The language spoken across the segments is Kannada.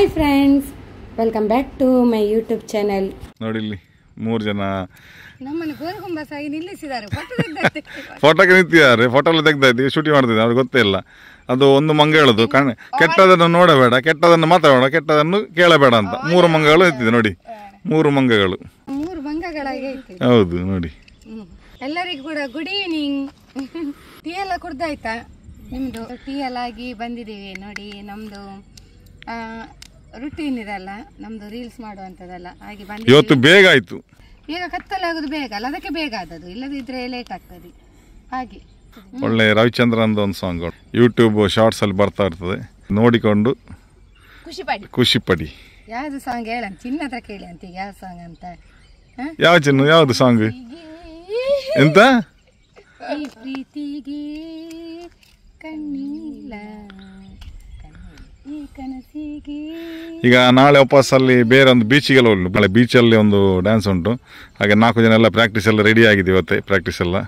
Hi friends, welcome back to my YouTube channel. ನೋಡಿ ಇಲ್ಲಿ 3 ಜನ ನಮ್ಮನ್ನು ಗೋರಗುಂಬಸಾಗಿ ನಿಲ್ಲಿಸಿದ್ದಾರೆ. ಫೋಟೋಗೆ ನಿಂತಿದ್ದಾರೆ. ಫೋಟೋ ಎಲ್ಲ ತೆಗ್ದಾಯ್ತು, ಶೂಟಿಂಗ್ ಮಾಡ್ತಿದ್ದೆ. ಅವ್ರಿಗೆ ಗೊತ್ತೇ ಇಲ್ಲ. ಅದು ಒಂದು ಮಂಗ ಹೇಳುದು, ಕೆಟ್ಟದನ್ನು ನೋಡಬೇಡ, ಕೆಟ್ಟದನ್ನು ಮಾತಾಡಬೇಡ, ಕೆಟ್ಟದನ್ನು ಕೇಳಬೇಡ ಅಂತ 3 ಮಂಗಗಳು ನಿಂತಿದೆ ನೋಡಿ. 3 ಮಂಗಗಳು, 3 ಮಂಗಗಳಾಗಿ. ಹೌದು ನೋಡಿ. ಎಲ್ಲರಿಗೂ ಕೂಡ ಗುಡ್ ಈವ್ನಿಂಗ್. ಟೀ ಎಲ್ಲ ಕುಡ್ದಾಯ್ತಾ ನಿಮ್ದು? ಟೀ ಎಲ್ಲ ಆಗಿ ಬಂದಿದ್ದೀವಿ ನೋಡಿ. ನಮ್ದು ರುಟೀನ್ ಇದಲ್ಲ, ನಮ್ದು ರೀಲ್ಸ್ ಮಾಡುವಂಥದ್ದಲ್ಲ. ಹಾಗೆ ಬಂದು ಇವತ್ತು ಬೇಗ ಆಯ್ತು. ಈಗ ಕತ್ತಲಾಗೋದು ಬೇಗ ಅಲ್ಲ, ಅದಕ್ಕೆ ಬೇಗ ಆದದ್ದು. ಇಲ್ಲದಿದ್ರೆ ಲೇಟ್ ಆಗ್ತದೆ. ಹಾಗೆ ಒಳ್ಳೆ ರವಿಚಂದ್ರನ್ ಒಂದು ಸಾಂಗ್ ಯೂಟ್ಯೂಬ್ ಶಾರ್ಟ್ಸ್ ಅಲ್ಲಿ ಬರ್ತಾ ಇರ್ತದೆ, ನೋಡಿಕೊಂಡು ಖುಷಿ ಪಡಿ. ಯಾವ್ದು ಸಾಂಗ್ ಹೇಳ? ಚಿನ್ನ ಹತ್ರ ಕೇಳಿ ಅಂತ. ಯಾವ ಸಾಂಗ್ ಅಂತ? ಯಾವ ಚಿನ್ನ? ಯಾವ್ದು ಸಾಂಗ್? ಎಂತ? ಈ ಪ್ರೀತಿಗೆ ಕಣ್ಣಿಲ್ಲ, ಈ ಕನಸಿಗೆ. ಈಗ ನಾಳೆ ವಾಪಸ್ಸಲ್ಲಿ ಬೇರೆ ಒಂದು ಬೀಚಿಗೆಲ್ಲ ಹೋಗ್ಲಿ. ನಾಳೆ ಬೀಚಲ್ಲಿ ಒಂದು ಡ್ಯಾನ್ಸ್ ಉಂಟು. ಹಾಗೆ 4 ಜನ ಎಲ್ಲ ಪ್ರಾಕ್ಟೀಸ್ ಎಲ್ಲ ರೆಡಿ ಆಗಿದೆ ಇವತ್ತೇ, ಪ್ರಾಕ್ಟೀಸ್ ಎಲ್ಲ.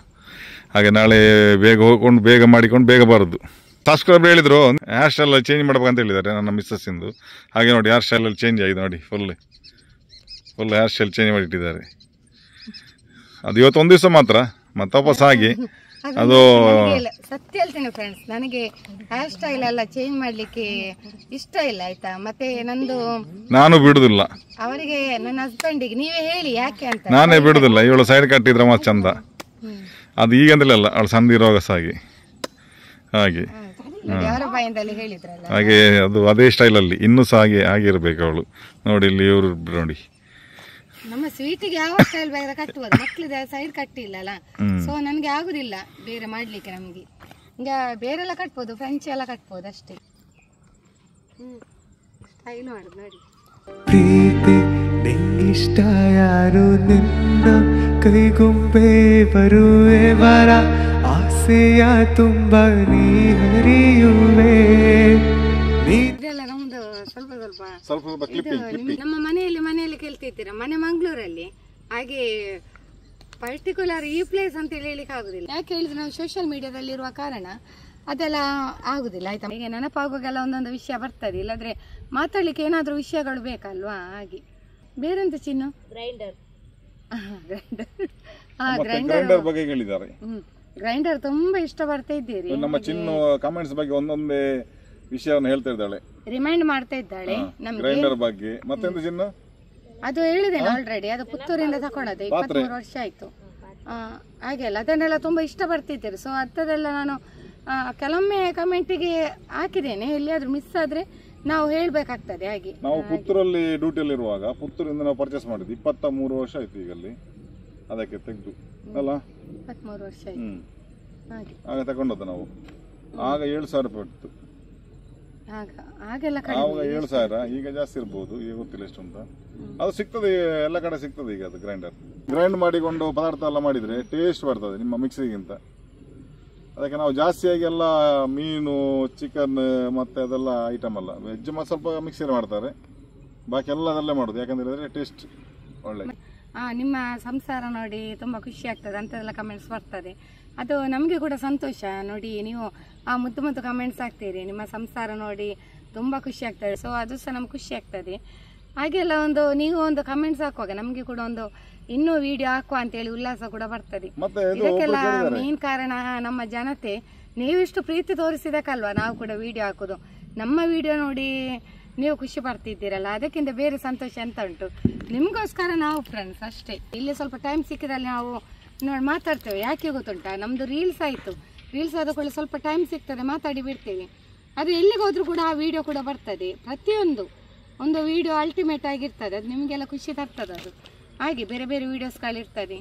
ಹಾಗೆ ನಾಳೆ ಬೇಗ ಹೋಗ್ಕೊಂಡು ಬೇಗ ಮಾಡಿಕೊಂಡು ಬೇಗ ಬರೋದು. ಸಬ್ಸ್ಕ್ರೈಬರ್ ಹೇಳಿದ್ರು ಹೇರ್ ಸ್ಟೈಲ್ ಚೇಂಜ್ ಮಾಡ್ಬೇಕಂತ ಹೇಳಿದ್ದಾರೆ ನನ್ನ ಮಿಸ್ಸಸ್ ಇಂದು. ಹಾಗೆ ನೋಡಿ ಹೇರ್ ಸ್ಟೈಲಲ್ಲಿ ಚೇಂಜ್ ಆಗಿದೆ ನೋಡಿ. ಫುಲ್ ಹೇರ್ ಸ್ಟೈಲ್ ಚೇಂಜ್ ಮಾಡಿಟ್ಟಿದ್ದಾರೆ. ಅದು ಇವತ್ತು ಒಂದು ದಿವಸ ಮಾತ್ರ, ಮತ್ತೆ ವಾಪಸ್ ಆಗಿ ಅದು ಸತ್ಯ ಹೇಳ್ತೇನೆ ಫ್ರೆಂಡ್ಸ್, ನನಗೆ ಹೇರ್ ಸ್ಟೈಲ್ ಎಲ್ಲ ಚೇಂಜ್ ಮಾಡ್ಲಿಕ್ಕೆ ಇಷ್ಟ ಇಲ್ಲ ಆಯ್ತಾ. ಮತ್ತೆ ನಂದು ನಾನು ಬಿಡುದಿಲ್ಲ. ಅವರಿಗೆ, ನನ್ನ ಹಸ್ಬೆಂಡಿಗೆ ನೀವೇ ಹೇಳಿ ಯಾಕೆ ಅಂತ. ನಾನೇ ಬಿಡುದಿಲ್ಲ. ಇವಳು ಸೈಡ್ ಕಟ್ಟಿದ್ರೆ ಮತ್ತೆ ಚಂದ. ಅದು ಈಗಂತಲೇ ಅಲ್ಲ, ಅವಳು ಸಂದಿರುವಾಗ ಸಾಗಿ ಹಾಗೆ ಅವರ ಬಾಯಿಂದಲ್ಲಿ ಹೇಳಿದ್ರಲ್ಲ ಹಾಗೆ. ಅದು ಅದೇ ಸ್ಟೈಲಲ್ಲಿ ಇನ್ನೂ ಸಹ ಆಗಿರ್ಬೇಕು ಅವಳು. ನೋಡಿ ಇಲ್ಲಿ ಇವರು ನೋಡಿ. ನಮ್ಮ ಸ್ವೀಟಿಗೆ ಯಾವ ಸ್ಟೈಲ್ ಬೇರೆ ಕಟ್ಟುವುದು, ಮಕ್ಳಿದ ಸೈಡ್ ಕಟ್ಟಿಲ್ಲಲ್ಲ. ಸೊ ನನ್ಗೆ ಆಗುದಿಲ್ಲ ಬೇರೆ ಮಾಡ್ಲಿಕ್ಕೆ. ನಮ್ಗೆ ಈಗ ಬೇರೆಲ್ಲ ಕಟ್ಬೋದು, ಫ್ರೆಂಚ್ ಎಲ್ಲ ಕಟ್ಬೋದು ಅಷ್ಟೇ. ಸ್ಟೈಲ್ ಮಾಡುದು ನೋಡಿ. ಪ್ರೀತಿ ನಿಂಗಿಷ್ಟ ಯಾರು ನಿನ್ನ ಕೈಗೊಂಬೆ ಬರುವೆ ವರ ಆಸೆಯ ತುಂಬ ನೀ ಹರಿಯುವೆ. ಇದೆಲ್ಲ ನಮ್ದು ಸ್ವಲ್ಪ ಇದು ನಮ್ಮ ಮನೆಯಲ್ಲಿ ಕೇಳ್ತಿರ್ತೀರಾ, ಮನೆ ಮಂಗಳೂರಲ್ಲಿ. ಹಾಗೆ ಪರ್ಟಿಕ್ಯುಲರ್ ಈ ಪ್ಲೇಸ್ ಅಂತ ಹೇಳಿಕ್ಕೆ ಆಗುದಿಲ್ಲ. ಯಾಕೆ ಹೇಳಿದ್ರೆ ನಾವು ಸೋಷಿಯಲ್ ಮೀಡಿಯಾದಲ್ಲಿ ಇರುವ ಕಾರಣ ಅದೆಲ್ಲ ಆಗುದಿಲ್ಲ ಆಯ್ತಾ. ಈಗ ನೆನಪಾಗುವಾಗೆಲ್ಲ ಒಂದೊಂದು ವಿಷಯ ಬರ್ತದೆ, ಇಲ್ಲಾಂದ್ರೆ ಮಾತಾಡ್ಲಿಕ್ಕೆ ಏನಾದ್ರೂ ವಿಷಯಗಳು ಬೇಕಲ್ವಾ. ಹಾಗೆ ಬೇರೆಂತ ಚಿನ್ನು? ಗ್ರೈಂಡರ್ ಬಗ್ಗೆ ಹೇಳಿದ್ದಾರೆ. ಗ್ರೈಂಡರ್ ತುಂಬಾ ಇಷ್ಟ ಪಡ್ತಾ ಇದ್ದೀರಿ. ನಮ್ಮ ಚಿನ್ನು ಕಮೆಂಟ್ಸ್ ಬಗ್ಗೆ ಒಂದೊಂದೇ ವಿಷಯವನ್ನು ಹೇಳ್ತಾ ಇದ್ದಾಳೆ, ರಿಮೈಂಡ್ ಮಾಡ್ತಾ ಇದ್ದಾಳೆ ನಮ್ಗೆ ಗ್ರೈಂಡರ್ ಬಗ್ಗೆ. ಮತ್ತೆಂತ ಚಿನ್ನು? ಅದು ಹೇಳಿದ್ದೇನೆ ಆಲ್ರೆಡಿ, ಅದು ಪುತ್ತೂರಿಂದ ತಗೊಂಡದ್ದು 23 ವರ್ಷ ಆಯ್ತು. ಹಾಗೆ ಅಲ್ಲ, ಅದನ್ನೆಲ್ಲ ತುಂಬಾ ಇಷ್ಟ ಪಡ್ತಿದ್ದೀರಿ. ಸೊ ಅಂಥದ್ದೆಲ್ಲ ನಾನು ಕೆಲವೊಮ್ಮೆ ಕಮೆಂಟಿಗೆ ಹಾಕಿದ್ದೇನೆ. ಎಲ್ಲಿಯಾದ್ರೂ ಮಿಸ್ ಆದ್ರೆ ನಾವು ಹೇಳ್ಬೇಕಾಗ್ತದೆ. ಹಾಗೆ ನಾವು ಪುತ್ತೂರಲ್ಲಿ ಡ್ಯೂಟಿಯಲ್ಲಿ ಇರುವಾಗ ಪುತ್ತೂರಿಂದ ನಾವು ಪರ್ಚೇಸ್ ಮಾಡಿದ್ವಿ. 23 ವರ್ಷ ಆಯ್ತು ಈಗಲ್ಲಿ, ಅದಕ್ಕೆ ತೆಗೆದು ಅಲ್ಲ 23 ವರ್ಷ ಆಯ್ತು. ಹಾಗೆ ಆಗ ತಗೊಂಡದ್ದು ನಾವು. ಆಗ 7,000 ರೂಪಾಯಿ ಇತ್ತು. ಆಗೆಲ್ಲ ಆವಾಗ 7,000, ಈಗ ಜಾಸ್ತಿ ಇರ್ಬೋದು, ಈಗ ಗೊತ್ತಿಲ್ಲ ಎಷ್ಟು ಅಂತ. ಅದು ಸಿಗ್ತದೆ, ಎಲ್ಲ ಕಡೆ ಸಿಗ್ತದೆ ಈಗ. ಅದು ಗ್ರೈಂಡ್ ಮಾಡಿಕೊಂಡು ಪದಾರ್ಥ ಎಲ್ಲ ಮಾಡಿದ್ರೆ ಟೇಸ್ಟ್ ಬರ್ತದೆ ನಿಮ್ಮ ಮಿಕ್ಸಿಗಿಂತ. ಅದಕ್ಕೆ ನಾವು ಜಾಸ್ತಿಯಾಗಿ ಎಲ್ಲ ಮೀನು, ಚಿಕನ್ ಮತ್ತೆ ಅದೆಲ್ಲ ಐಟಮ್ ಅಲ್ಲ, ವೆಜ್ ಮತ್ತೆ ಸ್ವಲ್ಪ ಮಿಕ್ಸಿಯಲ್ಲಿ ಮಾಡ್ತಾರೆ. ಬಾಕಿ ಎಲ್ಲ ಅದಲ್ಲೇ ಮಾಡೋದು, ಯಾಕಂತ ಹೇಳಿದ್ರೆ ಟೇಸ್ಟ್ ಒಳ್ಳೆ. ನಿಮ್ಮ ಸಂಸಾರ ನೋಡಿ ತುಂಬಾ ಖುಷಿ ಆಗ್ತದೆ ಅಂತೆಲ್ಲ ಕಮೆಂಟ್ಸ್ ಬರ್ತದೆ. ಅದು ನಮಗೆ ಕೂಡ ಸಂತೋಷ ನೋಡಿ. ನೀವು ಮುದ್ದು ಕಮೆಂಟ್ಸ್ ಹಾಕ್ತೀರಿ, ನಿಮ್ಮ ಸಂಸಾರ ನೋಡಿ ತುಂಬಾ ಖುಷಿ ಆಗ್ತದೆ. ಸೊ ಅದು ಸಹ ನಮ್ಗೆ ಖುಷಿ ಆಗ್ತದೆ. ಹಾಗೆಲ್ಲ ನೀವು ಒಂದು ಕಮೆಂಟ್ಸ್ ಹಾಕುವಾಗ ನಮ್ಗೆ ಕೂಡ ಒಂದು ಇನ್ನೂ ವಿಡಿಯೋ ಹಾಕುವ ಅಂತೇಳಿ ಉಲ್ಲಾಸ ಕೂಡ ಬರ್ತದೆ. ಇದಕ್ಕೆಲ್ಲ ಮೇನ್ ಕಾರಣ ನಮ್ಮ ಜನತೆ. ನೀವಿಷ್ಟು ಪ್ರೀತಿ ತೋರಿಸಿದಕ್ಕಲ್ವಾ ನಾವು ಕೂಡ ವಿಡಿಯೋ ಹಾಕೋದು. ನಮ್ಮ ವಿಡಿಯೋ ನೋಡಿ ನೀವು ಖುಷಿ ಪಡ್ತಿದ್ದೀರಲ್ಲ, ಅದಕ್ಕಿಂತ ಬೇರೆ ಸಂತೋಷ ಅಂತ ಉಂಟು. ನಿಮ್ಗೋಸ್ಕರ ನಾವು ಫ್ರೆಂಡ್ಸ್ ಅಷ್ಟೇ. ಇಲ್ಲಿ ಸ್ವಲ್ಪ ಟೈಮ್ ಸಿಕ್ಕಿದಲ್ಲಿ ನಾವು ನೋಡಿ ಮಾತಾಡ್ತೇವೆ. ಯಾಕೆ ಗೊತ್ತುಂಟಾ, ನಮ್ದು ರೀಲ್ಸ್ ಆಯ್ತು. ರೀಲ್ಸ್ ಆದ ಕೂಡ ಸ್ವಲ್ಪ ಟೈಮ್ ಸಿಗ್ತದೆ, ಮಾತಾಡಿ ಬಿಡ್ತೇವೆ. ಅದು ಎಲ್ಲಿಗೆ ಹೋದ್ರೂ ಕೂಡ ಆ ವಿಡಿಯೋ ಕೂಡ ಬರ್ತದೆ. ಪ್ರತಿಯೊಂದು ಒಂದು ವಿಡಿಯೋ ಅಲ್ಟಿಮೇಟ್ ಆಗಿರ್ತದೆ, ಅದು ನಿಮಗೆಲ್ಲ ಖುಷಿ ತರ್ತದೆ. ಅದು ಹಾಗೆ ಬೇರೆ ಬೇರೆ ವೀಡಿಯೋಸ್ಗಳಿರ್ತದೆ.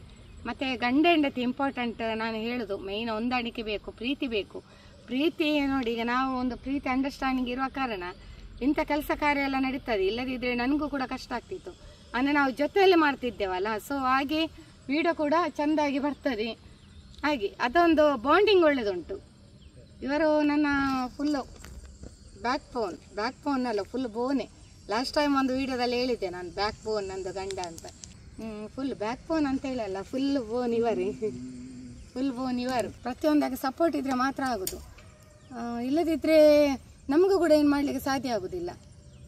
ಮತ್ತು ಗಂಡ ಹೆಂಡತಿ ಇಂಪಾರ್ಟೆಂಟ್. ನಾನು ಹೇಳೋದು ಮೇಯ್ನ್ ಹೊಂದಾಣಿಕೆ ಬೇಕು, ಪ್ರೀತಿ ಬೇಕು. ಪ್ರೀತಿ ನೋಡಿ, ಈಗ ನಾವು ಒಂದು ಪ್ರೀತಿ ಅಂಡರ್ಸ್ಟ್ಯಾಂಡಿಂಗ್ ಇರುವ ಕಾರಣ ಇಂಥ ಕೆಲಸ ಕಾರ್ಯ ಎಲ್ಲ ನಡೀತದೆ. ಇಲ್ಲದಿದ್ದರೆ ನನಗೂ ಕೂಡ ಕಷ್ಟ ಆಗ್ತಿತ್ತು. ಅಂದರೆ ನಾವು ಜೊತೆಯಲ್ಲಿ ಮಾಡ್ತಿದ್ದೇವಲ್ಲ, ಸೊ ಹಾಗೆ ವಿಡಿಯೋ ಕೂಡ ಚೆಂದಾಗಿ ಬರ್ತದೆ. ಹಾಗೆ ಅದೊಂದು ಬಾಂಡಿಂಗ್ ಒಳ್ಳೆಯದುಂಟು. ಇವರು ನನ್ನ ಫುಲ್ಲು ಬ್ಯಾಕ್ ಬೋನ್ ಅಲ್ಲ, ಫುಲ್ ಬೋನೆ. ಲಾಸ್ಟ್ ಟೈಮ್ ಒಂದು ವಿಡಿಯೋದಲ್ಲಿ ಹೇಳಿದ್ದೆ ನಾನು, ಬ್ಯಾಕ್ ಬೋನ್ ನಂದು ಗಂಡ ಅಂತ. ಫುಲ್ ಬ್ಯಾಕ್ ಬೋನ್ ಅಂತ ಹೇಳಲ್ಲ, ಫುಲ್ ಬೋನ್ ಇವರು. ಪ್ರತಿಯೊಂದಾಗಿ ಸಪೋರ್ಟ್ ಇದ್ದರೆ ಮಾತ್ರ ಆಗೋದು. ಇಲ್ಲದಿದ್ದರೆ ನಮಗೂ ಕೂಡ ಏನು ಮಾಡಲಿಕ್ಕೆ ಸಾಧ್ಯ ಆಗೋದಿಲ್ಲ.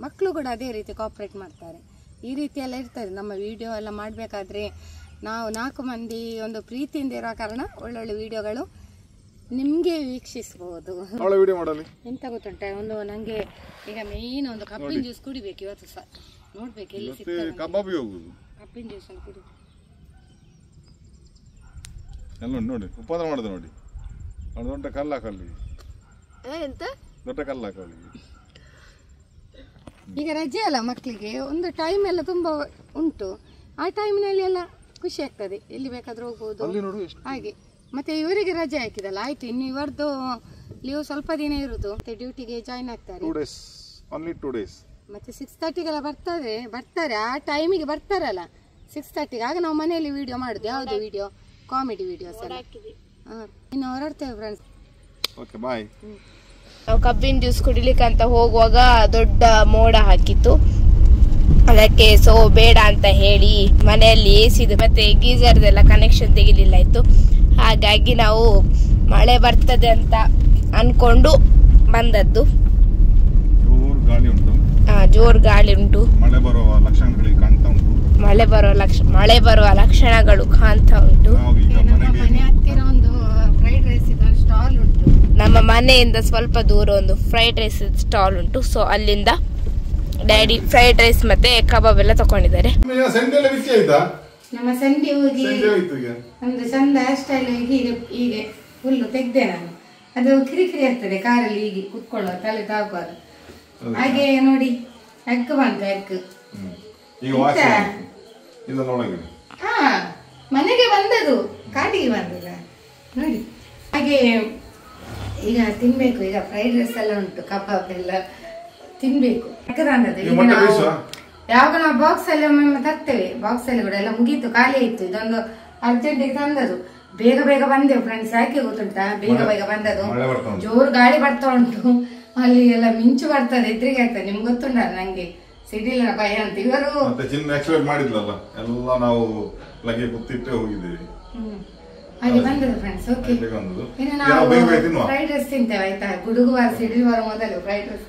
ಮಕ್ಕಳು ಕೂಡ ಅದೇ ರೀತಿ ಕೋಆಪ್ರೇಟ್ ಮಾಡ್ತಾರೆ. ಈ ರೀತಿ ಎಲ್ಲ ಇರ್ತದೆ. ನಮ್ಮ ವಿಡಿಯೋ ಎಲ್ಲ ಮಾಡಬೇಕಾದ್ರೆ ನಾವು 4 ಮಂದಿ ಒಂದು ಪ್ರೀತಿಯಿಂದ ಇರೋ ಕಾರಣ ಒಳ್ಳೊಳ್ಳೆ ವಿಡಿಯೋಗಳು ನಿಮಗೆ ವೀಕ್ಷಿಸಬಹುದು. ಎಂತ ಗೊತ್ತುಂಟ, ಒಂದು ನನಗೆ ಈಗ ಮೇನ್ ಒಂದು ಕಬ್ಬಿನ ಜ್ಯೂಸ್ ಕುಡಿಬೇಕು ಇವತ್ತು ಸಹ. ನೋಡ್ಬೇಕು ಎಲ್ಲಿ ಸಿಗ್ತದೆ ಕಬ್ಬಿನ ಜ್ಯೂಸ್ ಅನ್ನು ಕುಡಿ. ನೋಡಿ ಉಪದ್ರ ಮಾಡಿದೆ ನೋಡಿ, ದೊಡ್ಡ ಕಲ್ಲ ಕಲ್ಲಿ ಎಂತ ದೊಡ್ಡ ಕಲ್ಲ ಕಲ್ಲಿ. ಈಗ ರಜೆ ಅಲ್ಲ ಮಕ್ಕಳಿಗೆ, ಒಂದು ಟೈಮ್ ಎಲ್ಲ ತುಂಬಾ ಉಂಟು. ಆ ಟೈಮ್ನಲ್ಲಿ ಎಲ್ಲ ಖುಷಿ ಆಗ್ತದೆ, ಎಲ್ಲಿ ಬೇಕಾದ್ರೂ ಹೋಗ್ಬೋದು ಹಾಗೆ. ಮತ್ತೆ ಇವರಿಗೆ ರಜೆ ಹಾಕಿದಲ್ಲ, ಆಯ್ತು ಇನ್ನು ಇವರದ್ದು ಲೀವ್ ಸ್ವಲ್ಪ ದಿನ ಇರುದು. ಮತ್ತೆ ಡ್ಯೂಟಿಗೆ ಜಾಯಿನ್ ಆಗ್ತಾರೆ. 2 days. ಮತ್ತೆ 6:30ಗೆಲ್ಲ ಬರ್ತಾರೆ ಆ ಟೈಮಿಗೆ ಬರ್ತಾರಲ್ಲ 6:30ಗೆ. ಆಗ ನಾವು ಮನೆಯಲ್ಲಿ ವಿಡಿಯೋ ಮಾಡುದು. ಯಾವ್ದು ವಿಡಿಯೋ? ಕಾಮಿಡಿ ವಿಡಿಯೋಸ್ ಎಲ್ಲ. ಇನ್ನು ಹೊರಡ್ತೇವೆ ಫ್ರೆಂಡ್ಸ್. Okay bye. ನಾವು ಕಬ್ಬಿನ ಜ್ಯೂಸ್ ಕುಡಿಲಿಕ್ಕೆ ಅಂತ ಹೋಗುವಾಗ ದೊಡ್ಡ ಮೋಡ ಹಾಕಿತ್ತು. ಅದಕ್ಕೆ ಬೇಡ ಅಂತ ಹೇಳಿ ಮನೆಯಲ್ಲಿ ಎಸಿದು ಮತ್ತೆ ಗೀಸರ್ದೆಲ್ಲ ಕನೆಕ್ಷನ್ ತೆಗಿಲಿಲ್ಲ ಇತ್ತು. ಹಾಗಾಗಿ ನಾವು ಮಳೆ ಬರ್ತದೆ ಅಂತ ಅನ್ಕೊಂಡು ಬಂದದ್ದು. ಜೋರ್ ಗಾಳಿ ಉಂಟು, ಮಳೆ ಬರುವ ಲಕ್ಷಣಗಳು ಕಾಣ್ತಾ ಉಂಟು. ಮನೆ ಹತ್ತಿರ ಒಂದು ಫ್ರೈಡ್ ರೈಸ್ ಸ್ಟಾಲ್ ಉಂಟು. ನಮ್ಮ ಮನೆಯಿಂದ ಸ್ವಲ್ಪ ದೂರ ಒಂದು ಫ್ರೈಡ್ ರೈಸ್ ಸ್ಟಾಲ್ ಉಂಟು. ಸೊ ಅಲ್ಲಿಂದ ಡ್ಯಾಡಿ ಫ್ರೈಡ್ ರೈಸ್ ಮತ್ತೆ ಕಬಾಬ್ ಎಲ್ಲ ತಕೊಂಡಿದ್ದಾರೆ. ನಮ್ಮ ಸಂಡೆ ಹೋಗಿ ಒಂದು ಚಂದ ಹೇರ್ ಸ್ಟೈಲ್ ಹೀಗೆ ಫುಲ್ಲು ತೆಗ್ದೆ ನಾನು. ಅದು ಕಿರಿಕಿರಿ ಆಗ್ತದೆ ಕಾರಲ್ಲಿ ಹೀಗೆ ಕುತ್ಕೊಳ್ಳೋ ತಲೆ ತಾಗುವಾಗ. ಹಾಗೆ ನೋಡಿ ಎಗ್ ಬಂತು. ಎಗ್ ಹಾ ಮನೆಗೆ ಬಂದದು, ಕಾಟಿಗೆ ಬಂದದ ನೋಡಿ. ಹಾಗೆ ಈಗ ತಿನ್ಬೇಕು. ಈಗ ಫ್ರೈಡ್ ರೈಸ್ ಎಲ್ಲ ಉಂಟು, ಕಬಾಬ್ ಎಲ್ಲ ತಿನ್ಬೇಕು. ಯಾವಾಗ ನಾವು ಬಾಕ್ಸ್ ಅಲ್ಲಿ ಒಮ್ಮೆ ತರ್ತೇವೆ, ಬಾಕ್ಸ್ ಅಲ್ಲಿ ಕೂಡ ಎಲ್ಲ ಮುಗೀತು, ಖಾಲಿ ಇತ್ತು. ಇದೊಂದು ಅರ್ಜೆಂಟಿಗೆ ತಂದದು. ಬೇಗ ಬೇಗ ಬಂದೆವು ಫ್ರೆಂಡ್ಸ್. ಯಾಕೆ ಗೊತ್ತುಂಟಾ ಬೇಗ ಬೇಗ ಬಂದದು? ಜೋರು ಗಾಳಿ ಬರ್ತಾ ಉಂಟು, ಅಲ್ಲಿ ಎಲ್ಲ ಮಿಂಚು ಬರ್ತದೆ, ಎದುರಿಗೆ ಆಗ್ತದೆ. ನಿಮ್ಗೆ ಗೊತ್ತುಂಟ ನಂಗೆ ಸಿಡಿಲಿನ ಭಯ ಅಂತ. ಇವರು ಹಾಗೆ ಬಂದದ್ದು ಫ್ರೆಂಡ್ಸ್. ಓಕೆ, ಇನ್ನು ನಾವು ಫ್ರೈಡ್ ರೈಸ್ ತಿಂತೇವೆ ಆಯ್ತಾ. ಗುಡುಗುವಾರ ಸಿಡಿಲ್ ಬರೋ ಮೊದಲು ಫ್ರೈಡ್ ರೈಸ್.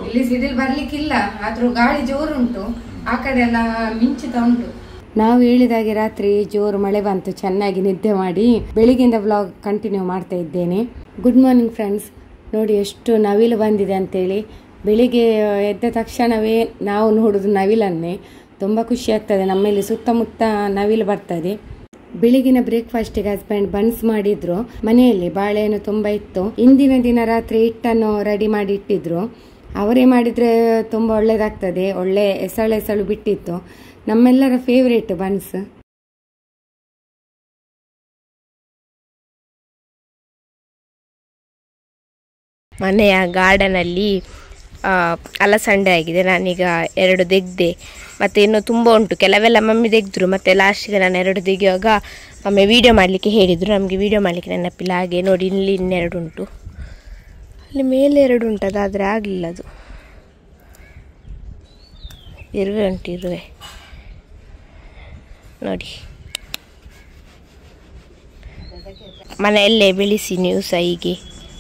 ಇಲ್ಲಿ ಸಿಡಿಲ್ ಬರ್ಲಿಕ್ಕಿಲ್ಲ, ಆದ್ರೂ ಗಾಳಿ ಜೋರುಂಟು, ಆ ಕಡೆ ಎಲ್ಲ ಮಿಂಚುತ್ತಾ ಉಂಟು. ನಾವು ಹೇಳಿದಾಗೆ ರಾತ್ರಿ ಜೋರು ಮಳೆ ಬಂತು, ಚೆನ್ನಾಗಿ ನಿದ್ದೆ ಮಾಡಿ ಬೆಳಿಗ್ಗೆಯಿಂದ ವ್ಲಾಗ್ ಕಂಟಿನ್ಯೂ ಮಾಡ್ತಾ ಇದ್ದೇನೆ. Good morning friends. ನೋಡಿ ಎಷ್ಟು ನವಿಲು ಬಂದಿದೆ ಅಂತೇಳಿ. ಬೆಳಿಗ್ಗೆ ಎದ್ದ ತಕ್ಷಣವೇ ನಾವು ನೋಡೋದು ನವಿಲನ್ನೇ. ತುಂಬ ಖುಷಿ ಆಗ್ತದೆ. ನಮ್ಮಲ್ಲಿ ಸುತ್ತಮುತ್ತ ನವಿಲು ಬರ್ತದೆ. ಬೆಳಿಗಿನ ಬ್ರೇಕ್ಫಾಸ್ಟಿಗೆ ಹಸ್ಬೆಂಡ್ ಬನ್ಸ್ ಮಾಡಿದ್ರು. ಮನೆಯಲ್ಲಿ ಬಾಳೆಹಣ್ಣು ತುಂಬ ಇತ್ತು. ಇಂದಿನ ದಿನ ರಾತ್ರಿ ಹಿಟ್ಟನ್ನು ರೆಡಿ ಮಾಡಿ ಇಟ್ಟಿದ್ರು. ಅವರೇ ಮಾಡಿದ್ರೆ ತುಂಬ ಒಳ್ಳೇದಾಗ್ತದೆ. ಒಳ್ಳೆ ಎಸಳು ಬಿಟ್ಟಿತ್ತು. ನಮ್ಮೆಲ್ಲರ ಫೇವ್ರೇಟ್ ಬನ್ಸ್. ಮನೆಯ ಗಾರ್ಡನಲ್ಲಿ ಅಲಸಂಡೆ ಆಗಿದೆ. ನಾನೀಗ 2 ತೆಗ್ದೆ, ಮತ್ತು ಇನ್ನು ತುಂಬ ಉಂಟು. ಕೆಲವೆಲ್ಲ ಮಮ್ಮಿ ತೆಗೆದ್ರು, ಮತ್ತು ಲಾಸ್ಟಿಗೆ ನಾನು 2 ತೆಗೆಯುವಾಗ ಮಮ್ಮಿ ವೀಡಿಯೋ ಮಾಡಲಿಕ್ಕೆ ಹೇಳಿದರು. ನಮಗೆ ವೀಡಿಯೋ ಮಾಡಲಿಕ್ಕೆ ನೆನಪಿಲ್ಲ. ಹಾಗೆ ನೋಡಿ ಇಲ್ಲಿ ಇನ್ನೆರಡು ಉಂಟು, ಅಲ್ಲಿ ಮೇಲೆ 2 ಉಂಟು, ಅದಾದರೆ ಆಗಲಿಲ್ಲ. ಅದು ಇರುವೆ ಉಂಟು, ಇರುವೆ ನೋಡಿ. ಮನೆಯಲ್ಲೇ ಬೆಳೆಸಿ ನೀವು ಸಹ ಹೀಗೆ,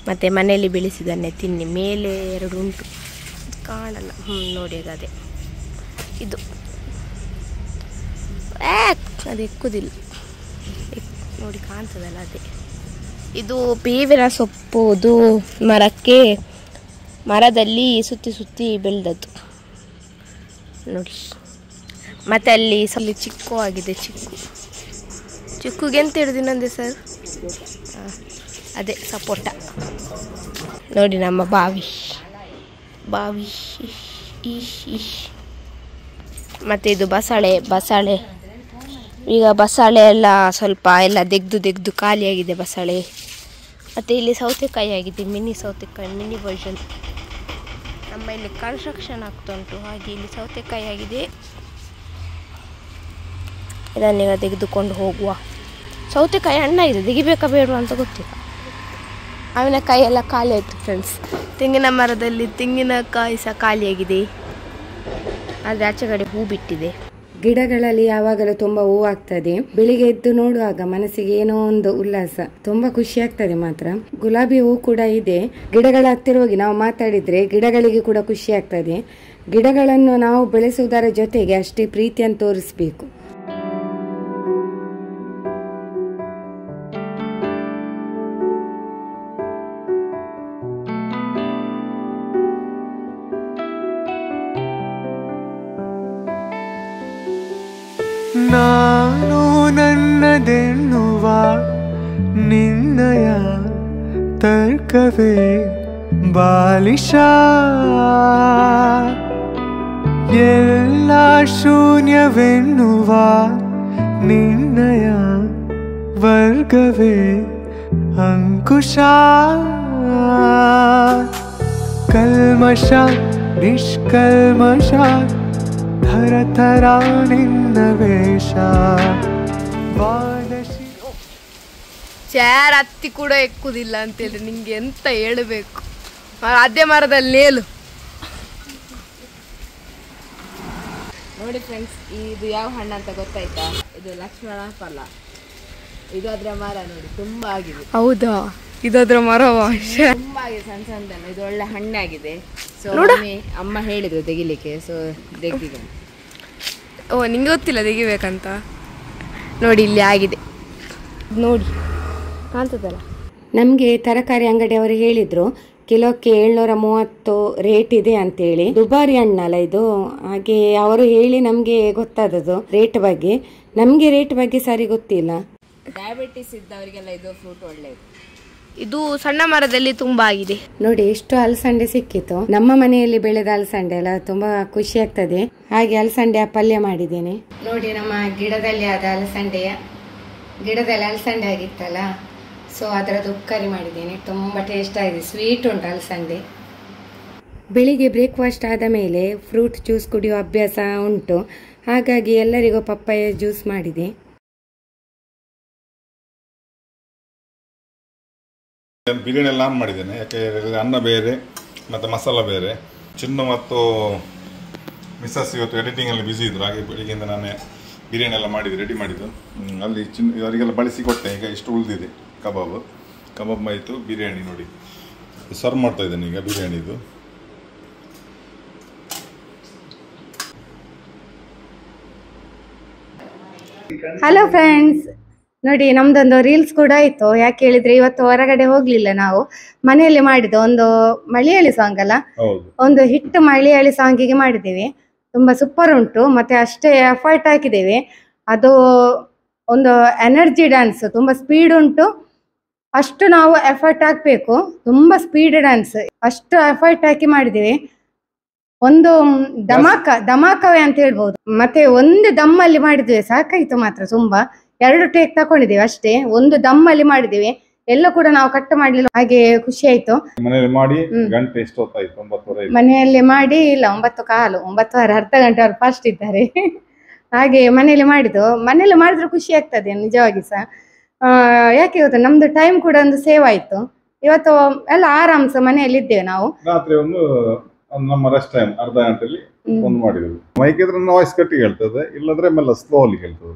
ಮತ್ತು ಮನೆಯಲ್ಲಿ ಬೆಳೆಸಿದನ್ನೇ ತಿನ್ನಿ. ಮೇಲೆ 2 ಉಂಟು, ಕಾಣಲ್ಲ. ನೋಡಿ ಅದೇ ಇದು, ಅದು ಎಕ್ಕುದಿಲ್ಲ ನೋಡಿ, ಕಾಣ್ತದಲ್ಲ ಅದೇ. ಇದು ಬೇವಿನ ಸೊಪ್ಪು. ಇದು ಮರದಲ್ಲಿ ಸುತ್ತಿ ಬೆಳೆದದ್ದು ನೋಡಿ. ಮತ್ತು ಅಲ್ಲಿ ಚಿಕ್ಕು ಆಗಿದೆ. ಚಿಕ್ಕುಗೆ ಎಂತ ಹೇಳಿದೆ ನಂದೆ ಸರ್? ಅದೇ ಸಪೋಟ ನೋಡಿ. ನಮ್ಮ ಬಾವಿ ಮತ್ತು ಇದು ಬಸಳೆ. ಈಗ ಬಸಳೆ ಎಲ್ಲ ಸ್ವಲ್ಪ ಎಲ್ಲ ತೆಗ್ದು ಖಾಲಿಯಾಗಿದೆ ಬಸಳೆ. ಮತ್ತು ಇಲ್ಲಿ ಸೌತೆಕಾಯಿ ಆಗಿದೆ, ಮಿನಿ ಸೌತೆಕಾಯಿ, ಮಿನಿ ವರ್ಷನ್. ನಮ್ಮ ಇಲ್ಲಿ ಕನ್ಸ್ಟ್ರಕ್ಷನ್ ಆಗ್ತಾ ಉಂಟು, ಹಾಗೆ ಇಲ್ಲಿ ಸೌತೆಕಾಯಿ ಆಗಿದೆ. ಇದನ್ನೀಗ ತೆಗೆದುಕೊಂಡು ಹೋಗುವ. ಸೌತೆಕಾಯಿ ಹಣ್ಣಾಗಿದೆ, ತೆಗಿಬೇಕಾ ಬೇಡವಾ ಅಂತ ಗೊತ್ತಿಲ್ಲ. ಮಾವಿನಕಾಯಿ ಎಲ್ಲ ಖಾಲಿ ಆಯಿತು ಫ್ರೆಂಡ್ಸ್. ತೆಂಗಿನ ಮರದಲ್ಲಿ ತೆಂಗಿನಕಾಯಿ ಸಹ ಖಾಲಿಯಾಗಿದೆ, ಆದರೆ ಆಚೆ ಕಡೆ ಹೂ ಬಿಟ್ಟಿದೆ. ಗಿಡಗಳಲ್ಲಿ ಯಾವಾಗಲೂ ತುಂಬಾ ಹೂವಾಗ್ತದೆ. ಬೆಳಿಗ್ಗೆ ಎದ್ದು ನೋಡುವಾಗ ಮನಸ್ಸಿಗೆ ಏನೋ ಒಂದು ಉಲ್ಲಾಸ, ತುಂಬಾ ಖುಷಿ ಆಗ್ತದೆ. ಮಾತ್ರ ಗುಲಾಬಿ ಹೂ ಕೂಡ ಇದೆ. ಗಿಡಗಳ ಹತ್ತಿರ ಹೋಗಿ ನಾವು ಮಾತಾಡಿದ್ರೆ ಗಿಡಗಳಿಗೆ ಕೂಡ ಖುಷಿ ಆಗ್ತದೆ. ಗಿಡಗಳನ್ನು ನಾವು ಬೆಳೆಸುವುದರ ಜೊತೆಗೆ ಅಷ್ಟೇ ಪ್ರೀತಿಯನ್ನು ತೋರಿಸಬೇಕು. ನಾನು ನನ್ನದೆನ್ನುವ ನಿನ್ನಯ ತರ್ಕವೇ ಬಾಲಿಶ, ಎಲ್ಲ ಶೂನ್ಯವೆನ್ನುವ ನಿನ್ನಯ ವರ್ಗವೇ ಅಂಕುಶ, ಕಲ್ಮಶ ನಿಷ್ಕಲ್ಮಶ ಧರತರ ನಿನ್ನ ವೇಷ. ಚೇರ್ ಹತ್ತಿ ಕೂಡ ಎಕ್ಕುದಿಲ್ಲ ಅಂತೇಳಿ ನಿಂಗೆ ಎಂತ ಹೇಳಬೇಕು. ಅದೇ ಮರದಲ್ಲಿ ನೇಲು ನೋಡಿ ಫ್ರೆಂಡ್ಸ್, ಇದು ಯಾವ ಹಣ್ಣು ಅಂತ ಗೊತ್ತಾಯ್ತಾ? ಇದು ಲಕ್ಷ್ಮಣ ಫಲ. ಇದು ಅದ್ರ ಮರ ನೋಡಿ, ತುಂಬಾ ಆಗಿದೆ. ಹೌದಾ? ಇದದ್ರ ಮರವ ತುಂಬಾ ಆಗಿದೆ, ಸಣ್ಣ ಸಣ್ಣದಲ್ಲ. ಇದು ಒಳ್ಳೆ ಹಣ್ಣಾಗಿದೆ. ಸೊ ಅಮ್ಮ ಹೇಳಿದ್ರು ತೆಗಿಲಿಕ್ಕೆ, ಸೊ ತೆಗಿದ. ಓ, ನಿಂಗೆ ಗೊತ್ತಿಲ್ಲ ತೆಗಿಬೇಕಂತ? ನೋಡಿ ಇಲ್ಲಿ ಆಗಿದೆ ನೋಡಿ, ಕಾಣ್ತದಲ್ಲ. ನಮಗೆ ತರಕಾರಿ ಅಂಗಡಿಯವರು ಹೇಳಿದ್ರು ಕಿಲೋಕ್ಕೆ 730 ರೇಟ್ ಇದೆ ಅಂತೇಳಿ. ದುಬಾರಿ ಹಣ್ಣಲ್ಲ ಇದು, ಹಾಗೆ ಅವರು ಹೇಳಿ ನಮಗೆ ಗೊತ್ತಾದದು ರೇಟ್ ಬಗ್ಗೆ. ನಮಗೆ ರೇಟ್ ಬಗ್ಗೆ ಸರಿ ಗೊತ್ತಿಲ್ಲ. ಡಯಾಬಿಟಿಸ್ ಇದ್ದವರಿಗೆಲ್ಲ ಇದು ಫ್ರೂಟ್ ಒಳ್ಳೆಯದು. ಇದು ಸಣ್ಣ ಮರದಲ್ಲಿ ತುಂಬಾ ಆಗಿದೆ ನೋಡಿ. ಎಷ್ಟು ಅಲಸಂಡೆ ಸಿಕ್ಕಿತು. ನಮ್ಮ ಮನೆಯಲ್ಲಿ ಬೆಳೆದ ಅಲಸಂಡೆ ಅಲ್ಲ, ತುಂಬಾ ಖುಷಿ ಆಗ್ತದೆ. ಹಾಗೆ ಅಲಸಂಡೆ ಪಲ್ಯ ಮಾಡಿದ್ದೇನೆ ನೋಡಿ. ನಮ್ಮ ಗಿಡದಲ್ಲಿ ಆದ ಗಿಡದಲ್ಲಿ ಅಲಸಂಡೆ ಆಗಿತ್ತಲ್ಲ, ಸೊ ಅದರದ್ದು ಉಕ್ಕರಿ ಮಾಡಿದ್ದೇನೆ. ತುಂಬ ಟೇಸ್ಟ್ ಆಗಿದೆ, ಸ್ವೀಟ್ ಉಂಟು ಅಲಸಂಡೆ. ಬೆಳಿಗ್ಗೆ ಬ್ರೇಕ್ಫಾಸ್ಟ್ ಆದ ಮೇಲೆ ಫ್ರೂಟ್ ಜ್ಯೂಸ್ ಕುಡಿಯೋ ಅಭ್ಯಾಸ ಉಂಟು, ಹಾಗಾಗಿ ಎಲ್ಲರಿಗೂ ಪಪ್ಪಾಯ ಜ್ಯೂಸ್ ಮಾಡಿದೆ. ಬಿರಿಯಾನಿ ಎಲ್ಲ ಆನ್ ಮಾಡಿದ್ದೇನೆ, ಯಾಕೆ ಅನ್ನ ಬೇರೆ ಮತ್ತು ಮಸಾಲ ಬೇರೆ. ಚಿನ್ನು ಮತ್ತು ಮಿಸಸ್ ಇವತ್ತು ಎಡಿಟಿಂಗಲ್ಲಿ ಬ್ಯುಸಿ ಇದ್ರು, ಹಾಗೆ ಬೆಳಿಗ್ಗೆಯಿಂದ ನಾನೇ ಬಿರಿಯಾನಿ ಎಲ್ಲ ಮಾಡಿದ್ದು, ರೆಡಿ ಮಾಡಿದ್ದು. ಅಲ್ಲಿ ಇವರಿಗೆಲ್ಲ ಬಳಸಿ ಕೊಟ್ಟೆ. ಈಗ ಇಷ್ಟು ಉಳಿದಿದೆ. ಕಬಾಬ್ ಆಯಿತು, ಬಿರಿಯಾನಿ ನೋಡಿ ಸರ್ವ್ ಮಾಡ್ತಾ ಇದ್ದೇನೆ ಈಗ ಬಿರಿಯಾನಿದು. ಹಲೋ ಫ್ರೆಂಡ್ಸ್, ನೋಡಿ ನಮ್ದೊಂದು ರೀಲ್ಸ್ ಕೂಡ ಆಯ್ತು. ಯಾಕೆ ಹೇಳಿದ್ರೆ ಇವತ್ತು ಹೊರಗಡೆ ಹೋಗ್ಲಿಲ್ಲ, ನಾವು ಮನೆಯಲ್ಲಿ ಮಾಡಿದ್ದು. ಒಂದು ಮಲಯಾಳಿ ಸಾಂಗ್ ಅಲ್ಲ, ಒಂದು ಹಿಟ್ ಮಲಯಾಳಿ ಸಾಂಗಿಗೆ ಮಾಡಿದ್ದೇವೆ. ತುಂಬಾ ಸೂಪರ್ ಉಂಟು, ಮತ್ತೆ ಅಷ್ಟೇ ಎಫರ್ಟ್ ಹಾಕಿದ್ದೇವೆ. ಅದು ಒಂದು ಎನರ್ಜಿ ಡ್ಯಾನ್ಸ್, ತುಂಬಾ ಸ್ಪೀಡ್ ಉಂಟು. ಅಷ್ಟು ನಾವು ಎಫರ್ಟ್ ಹಾಕ್ಬೇಕು, ತುಂಬಾ ಸ್ಪೀಡ್ ಡ್ಯಾನ್ಸ್, ಅಷ್ಟು ಎಫರ್ಟ್ ಹಾಕಿ ಮಾಡಿದ್ದೇವೆ. ಒಂದು ಧಮಾಕವೇ ಅಂತ ಹೇಳ್ಬೋದು. ಮತ್ತೆ ಒಂದು ದಮ್ಮಲ್ಲಿ ಮಾಡಿದ್ವಿ, ಸಾಕಾಯ್ತು ಮಾತ್ರ. ತುಂಬಾ 2 ಟೇಕ್ ತಕೊಂಡಿದ್ದೇವೆ ಅಷ್ಟೇ, ಒಂದು ದಮ್ಮಲ್ಲಿ ಮಾಡಿದ್ದೇವೆ. ಎಲ್ಲ ಕೂಡ ನಾವು ಕಟ್ ಮಾಡ್ಲಿಲ್ಲ, ಹಾಗೆ ಖುಷಿ ಆಯ್ತು. ಮನೆಯಲ್ಲಿ ಮಾಡಿ ಗಂಟೆ ಎಷ್ಟೊತ್ತಾಯ್ತು? 9:30. ಮನೆಯಲ್ಲಿ ಮಾಡಿ ಇಲ್ಲ 9:15, 9:30, ಅರ್ಧ ಗಂಟೆ ಅವ್ರು ಫಾಸ್ಟ್ ಇದ್ದಾರೆ. ಹಾಗೆ ಮನೆಯಲ್ಲಿ ಮಾಡಿದ್ರೆ ಖುಷಿ ಆಗ್ತದೆ ನಿಜವಾಗಿ ಸಹ. ಯಾಕೆ ಗೊತ್ತಾ, ನಮ್ದು ಟೈಮ್ ಕೂಡ ಒಂದು ಸೇವ್ ಆಯ್ತು. ಇವತ್ತು ಎಲ್ಲ ಆರಾಮ್ಸ ಮನೆಯಲ್ಲಿ ಇದ್ದೇವೆ ನಾವು. ರಾತ್ರಿ ಒಂದು ನಮ್ಮ ರೆಸ್ಟ್ ಟೈಮ್ ಅರ್ಧ ಗಂಟೆಯಲ್ಲಿ ಒಂದು ಮಾಡಿದ್ವಿ. ಮೈಕ್ ಇದ್ರೆ ವಾಯ್ಸ್ ಕಟ್ಟಿ ಹೇಳ್ತದೆ, ಇಲ್ಲದ್ರೆ ಮೆಲ್ಲ ಸ್ಲೋಲಿ ಹೇಳ್ತದೆ.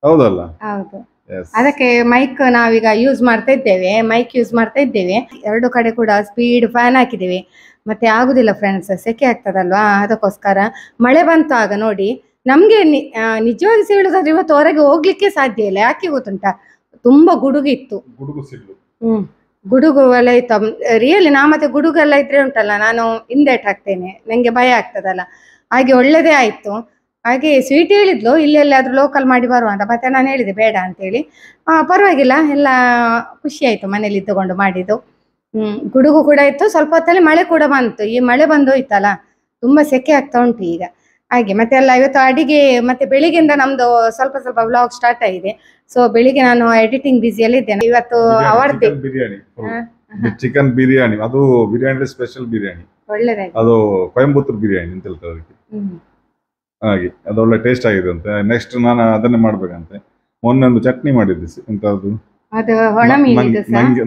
ಹೌದಲ್ಲ? ಹೌದು, ಅದಕ್ಕೆ ಮೈಕ್ ನಾವೀಗ ಯೂಸ್ ಮಾಡ್ತಾ ಇದ್ದೇವೆ. 2 ಕಡೆ ಕೂಡ ಸ್ಪೀಡ್ ಫ್ಯಾನ್ ಹಾಕಿದ್ದೇವೆ. ಮತ್ತೆ ಆಗುದಿಲ್ಲ ಫ್ರೆಂಡ್ಸ್, ಸೆಕೆ ಆಗ್ತದಲ್ವಾ, ಅದಕ್ಕೋಸ್ಕರ. ಮಳೆ ಬಂತು ಆಗ ನೋಡಿ. ನಮ್ಗೆ ನಿಜವಾಗಿ ಹೇಳುದಾದ್ರೆ ಇವತ್ತು ಹೊರಗೆ ಹೋಗ್ಲಿಕ್ಕೆ ಸಾಧ್ಯ ಇಲ್ಲ. ಯಾಕೆ ಗೊತ್ತುಂಟಾ, ತುಂಬಾ ಗುಡುಗಿತ್ತು. ಗುಡುಗು ಎಲ್ಲ ಇತ್ತು ರಿಯಲಿ. ನಾ ಮತ್ತೆ ಗುಡುಗೆಲ್ಲ ಇದ್ರೆ ಉಂಟಲ್ಲ, ನಾನು ಹಿಂದೇಟ್ ಹಾಕ್ತೇನೆ, ನಂಗೆ ಭಯ ಆಗ್ತದಲ್ಲ. ಹಾಗೆ ಒಳ್ಳೇದೇ ಆಯ್ತು. ಹಾಗೆ ಸ್ವೀಟ್ ಹೇಳಿದ್ಲು ಇಲ್ಲೆಲ್ಲಾದ್ರೂ ಲೋಕಲ್ ಮಾಡಿ ಬರುವ ಅಂತ, ಮತ್ತೆ ನಾನು ಹೇಳಿದೆ ಬೇಡ ಅಂತೇಳಿ. ಪರವಾಗಿಲ್ಲ, ಎಲ್ಲ ಖುಷಿ ಆಯ್ತು ಮನೇಲಿ ಇದ್ದುಕೊಂಡು ಮಾಡಿದ್ದು. ಗುಡುಗು ಕೂಡ ಇತ್ತು, ಸ್ವಲ್ಪ ಹೊತ್ತಲ್ಲಿ ಮಳೆ ಕೂಡ ಬಂತು. ಈ ಮಳೆ ಬಂದೋಯ್ತಲ್ಲ, ತುಂಬಾ ಸೆಕೆ ಆಗ್ತಾ ಉಂಟು ಈಗ. ಹಾಗೆ ಮತ್ತೆ ಎಲ್ಲ ಇವತ್ತು ಅಡಿಗೆ, ಮತ್ತೆ ಬೆಳಿಗ್ಗೆಯಿಂದ ನಮ್ದು ಸ್ವಲ್ಪ ವ್ಲಾಗ್ ಸ್ಟಾರ್ಟ್ ಆಗಿದೆ. ಸೊ ಬೆಳಿಗ್ಗೆ ನಾನು ಎಡಿಟಿಂಗ್ ಬಿಸಿಯಲ್ಲಿ ಇದ್ದೇನೆ. ಇವತ್ತು ಅವರದ್ದು ಚಿಕನ್ ಬಿರಿಯಾನಿ, ಅದು ಬಿರಿಯಾನಿ ಸ್ಪೆಷಲ್ ಬಿರಿಯಾನಿ, ಒಳ್ಳೆದಾಗಿ. ಅದು ಕೊಯಂಬತ್ತೂರು ಬಿರಿಯಾನಿ ಅಂತ ಹೇಳ್ತಾರೆ ಅದಕ್ಕೆ. ಹಾಗೆ ಅದು ಒಳ್ಳೆ ಟೇಸ್ಟ್ ಆಗಿದೆ ಅಂತೆ. ನೆಕ್ಸ್ಟ್ ನಾನು ಅದನ್ನೇ ಮಾಡ್ಬೇಕಂತೆ. ಮೊನ್ನೆ ಒಂದು ಚಟ್ನಿ ಮಾಡಿದ್ದೆ, ಎಂತದ್ದು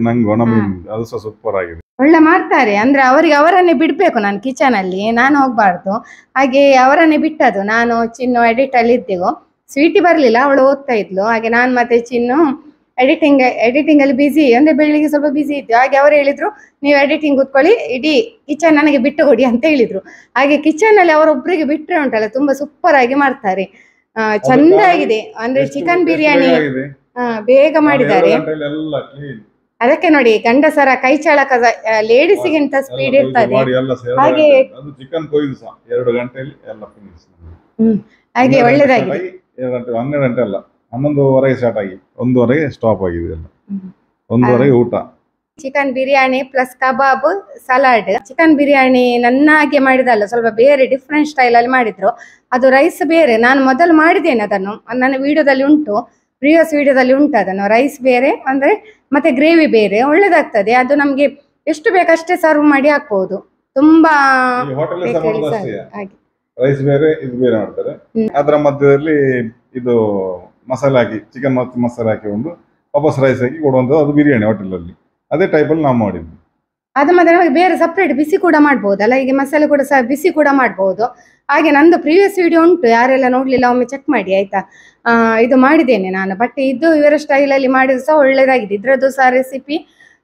ನಂಗೆ ಒಣ ಮೀನು, ಅದು ಸಹ ಸೂಪರ್ ಆಗಿದೆ. ಒಳ್ಳೆ ಮಾಡ್ತಾರೆ ಅಂದ್ರೆ ಅವರನ್ನೇ ಬಿಡ್ಬೇಕು. ನಾನು ಕಿಚನ್ ಅಲ್ಲಿ ನಾನು ಹೋಗ್ಬಾರ್ದು, ಹಾಗೆ ಅವರನ್ನೇ ಬಿಟ್ಟದು. ನಾನು ಚಿನ್ನು ಎಡಿಟ್ ಅಲ್ಲಿ ಇದ್ದೆವು. ಸ್ವೀಟಿ ಬರ್ಲಿಲ್ಲ, ಅವಳು ಓದ್ತಾ ಇದ್ಲು. ಹಾಗೆ ನಾನು ಮತ್ತೆ ಚಿನ್ನು ಎಡಿಟಿಂಗ್ ಅಲ್ಲಿ ಬಿಸಿ ಅಂದ್ರೆ ಬೆಳಿಗ್ಗೆ ಸ್ವಲ್ಪ ಬಿಸಿ ಇತ್ತು. ಹಾಗೆ ಅವರು ಹೇಳಿದ್ರು ನೀವು ಎಡಿಟಿಂಗ್ ಕೂತ್ಕೊಳ್ಳಿ, ಇಡೀ ಕಿಚನ್ ನನಗೆ ಬಿಟ್ಟು ಕೊಡಿ ಅಂತ ಹೇಳಿದ್ರು. ಹಾಗೆ ಕಿಚನ್ ಅಲ್ಲಿ ಅವರೊಬ್ಬರಿಗೆ ಬಿಟ್ಟರೆ ಉಂಟಲ್ಲ ತುಂಬಾ ಸೂಪರ್ ಆಗಿ ಮಾಡ್ತಾರೆ, ಚಂದ ಆಗಿದೆ. ಅಂದ್ರೆ ಚಿಕನ್ ಬಿರಿಯಾನಿ ಬೇಗ ಮಾಡಿದ್ದಾರೆ. ಅದಕ್ಕೆ ನೋಡಿ ಗಂಡಸರ ಕೈ ಚಾಳಕದ ಲೇಡೀಸ್ಗಿಂತ ಸ್ಪೀಡ್ ಇರ್ತದೆ. ಹಾಗೆ ಚಿಕನ್ ಕೊಯ್ದು 2 ಗಂಟೆಯಲ್ಲಿ ಎಲ್ಲ ಫಿನಿಶ್. ಹಾಗೆ ಒಳ್ಳೇದಾಗಿದೆ. 12 ಗಂಟೆ ಅಲ್ಲ, 11:30 ಸ್ಟಾರ್ಟ್ ಆಗಿ 1:30 ಸ್ಟಾಪ್ ಆಗಿದೆ ಎಲ್ಲ. 1:30 ಊಟ. ಚಿಕನ್ ಬಿರಿಯಾನಿ ಪ್ಲಸ್ ಕಬಾಬ್ ಸಲಾಡ್. ಚಿಕನ್ ಬಿರಿಯಾನಿ ನನ್ನ ಹಾಗೆ ಮಾಡಿದಲ್ಲ, ಸ್ವಲ್ಪ ಬೇರೆ ಡಿಫ್ರೆಂಟ್ ಸ್ಟೈಲ್ ಅಲ್ಲಿ ಮಾಡಿದ್ರು. ಅದು ರೈಸ್ ಬೇರೆ, ನಾನು ಮೊದಲು ಮಾಡಿದ್ದೇನೆ ಅದನ್ನು, ನನ್ನ ವಿಡಿಯೋದಲ್ಲಿ ಉಂಟು, ಪ್ರಿವಿಯಸ್ ವಿಡಿಯೋದಲ್ಲಿ ಉಂಟು ಅದನ್ನು. ರೈಸ್ ಬೇರೆ ಅಂದ್ರೆ ಮತ್ತೆ ಗ್ರೇವಿ ಬೇರೆ, ಒಳ್ಳೇದಾಗ್ತದೆ. ಅದು ನಮ್ಗೆ ಎಷ್ಟು ಬೇಕಷ್ಟೇ ಸರ್ವ್ ಮಾಡಿ ಹಾಕ್ಬಹುದು. ತುಂಬಾ ರೈಸ್ ಬೇರೆ ಇದು ಬೇರೆ ಮಾಡ್ತಾರೆ. ಅದರ ಮಧ್ಯದಲ್ಲಿ ಇದು ಮಸಾಲೆ ಹಾಕಿ, ಚಿಕನ್ ಮತ್ತು ಮಸಾಲೆ ಹಾಕಿ ಒಂದು ವಾಪಸ್ ರೈಸ್ ಹಾಕಿ ಕೊಡುವಂಥದ್ದು, ಅದು ಬಿರಿಯಾನಿ ಹೋಟೆಲ್ ಅಲ್ಲಿ ಅದೇ ಟೈಪ್ ಅಲ್ಲಿ ನಾವು ಮಾಡಿದ್ವಿ. ಅದು ಮತ್ತೆ ನಮಗೆ ಬೇರೆ ಸಪ್ರೇಟ್ ಬಿಸಿ ಕೂಡ ಮಾಡ್ಬೋದಲ್ಲ, ಈಗ ಮಸಾಲೆ ಕೂಡ ಸಹ ಬಿಸಿ ಕೂಡ ಮಾಡ್ಬೋದು. ಹಾಗೆ ನಂದು ಪ್ರೀವಿಯಸ್ ವಿಡಿಯೋ ಉಂಟು, ಯಾರೆಲ್ಲ ನೋಡ್ಲಿಲ್ಲ ಒಮ್ಮೆ ಚೆಕ್ ಮಾಡಿ ಆಯ್ತಾ. ಇದು ಮಾಡಿದ್ದೇನೆ ನಾನು, ಬಟ್ ಇದು ಇವರ ಸ್ಟೈಲಲ್ಲಿ ಮಾಡಿದ್ರು ಸಹ ಒಳ್ಳೇದಾಗಿದೆ. ಇದ್ರದ್ದು ಸಹ ರೆಸಿಪಿ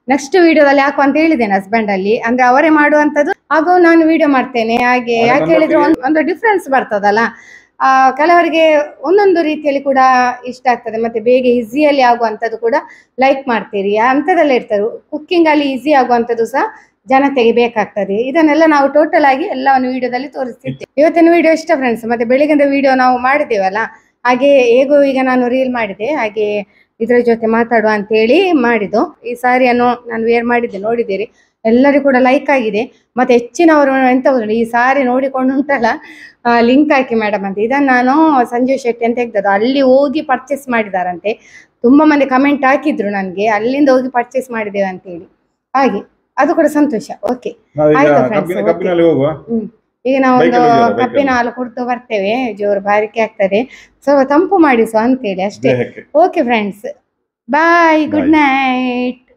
ನೆಕ್ಸ್ಟ್ ವಿಡಿಯೋದಲ್ಲಿ ಹಾಕು ಅಂತ ಹೇಳಿದ್ದೇನೆ ಹಸ್ಬೆಂಡ್ ಅಲ್ಲಿ, ಅಂದ್ರೆ ಅವರೇ ಮಾಡುವಂಥದ್ದು. ಹಾಗೂ ನಾನು ವಿಡಿಯೋ ಮಾಡ್ತೇನೆ. ಹಾಗೆ ಯಾಕೆ ಹೇಳಿದ್ರೆ ಒಂದು ಡಿಫ್ರೆನ್ಸ್ ಬರ್ತದಲ್ಲ, ಕೆಲವರಿಗೆ ಒಂದೊಂದು ರೀತಿಯಲ್ಲಿ ಕೂಡ ಇಷ್ಟ ಆಗ್ತದೆ, ಮತ್ತೆ ಬೇಗ ಈಸಿಯಲ್ಲಿ ಆಗುವಂಥದ್ದು ಕೂಡ ಲೈಕ್ ಮಾಡ್ತೀರಿ, ಅಂಥದ್ದೆಲ್ಲ ಇರ್ತಾರೆ. ಕುಕ್ಕಿಂಗ್ ಅಲ್ಲಿ ಈಸಿ ಆಗುವಂಥದ್ದು ಸಹ ಜನತೆಗೆ ಬೇಕಾಗ್ತದೆ. ಇದನ್ನೆಲ್ಲ ನಾವು ಟೋಟಲ್ ಆಗಿ ಎಲ್ಲವನ್ನು ವಿಡಿಯೋದಲ್ಲಿ ತೋರಿಸ್ತಿದ್ದೇವೆ. ಇವತ್ತಿನ ವಿಡಿಯೋ ಇಷ್ಟ ಫ್ರೆಂಡ್ಸ್. ಮತ್ತೆ ಬೆಳಿಗ್ಗಿಂದ ವಿಡಿಯೋ ನಾವು ಮಾಡಿದ್ದೇವಲ್ಲ, ಹಾಗೆ ಹೇಗೂ ಈಗ ನಾನು ರೀಲ್ ಮಾಡಿದೆ, ಹಾಗೆ ಇದ್ರ ಜೊತೆ ಮಾತಾಡುವ ಅಂತೇಳಿ ಮಾಡಿದ್ದು. ಈ ಸಾರಿಯನ್ನು ನಾನು ವೇರ್ ಮಾಡಿದ್ದೆ, ನೋಡಿದ್ದೀರಿ, ಎಲ್ಲರಿಗೂ ಕೂಡ ಲೈಕ್ ಆಗಿದೆ. ಮತ್ತೆ ಹೆಚ್ಚಿನವರು ಎಂತ ಗೊತ್ತಿಲ್ಲ, ಈ ಸಾರಿ ನೋಡಿಕೊಂಡು ಉಂಟಲ್ಲ ಲಿಂಕ್ ಹಾಕಿ ಮೇಡಮ್ ಅಂತ, ಇದನ್ನು ನಾನು ಸಂಜೀವ್ ಶೆಟ್ಟಿ ಅಂತ ತೆಗ್ದದ್ದು, ಅಲ್ಲಿ ಹೋಗಿ ಪರ್ಚೇಸ್ ಮಾಡಿದಾರಂತೆ. ತುಂಬಾ ಮಂದಿ ಕಮೆಂಟ್ ಹಾಕಿದ್ರು ನನಗೆ, ಅಲ್ಲಿಂದ ಹೋಗಿ ಪರ್ಚೇಸ್ ಮಾಡಿದ್ದೇವೆ ಅಂತೇಳಿ. ಹಾಗೆ ಅದು ಕೂಡ ಸಂತೋಷ. ಓಕೆ ಆಯ್ತು ಫ್ರೆಂಡ್ಸ್. ಈಗ ನಾವೊಂದು ಕಪ್ಪಿನ ಹಾಲು ಕುಡ್ದು ಬರ್ತೇವೆ, ಜೋರು ಬಾರಿಕೆ ಆಗ್ತದೆ, ಸೊ ತಂಪು ಮಾಡಿಸುವ ಅಂತೇಳಿ ಅಷ್ಟೇ. ಓಕೆ ಫ್ರೆಂಡ್ಸ್, ಬಾಯ್, ಗುಡ್ ನೈಟ್.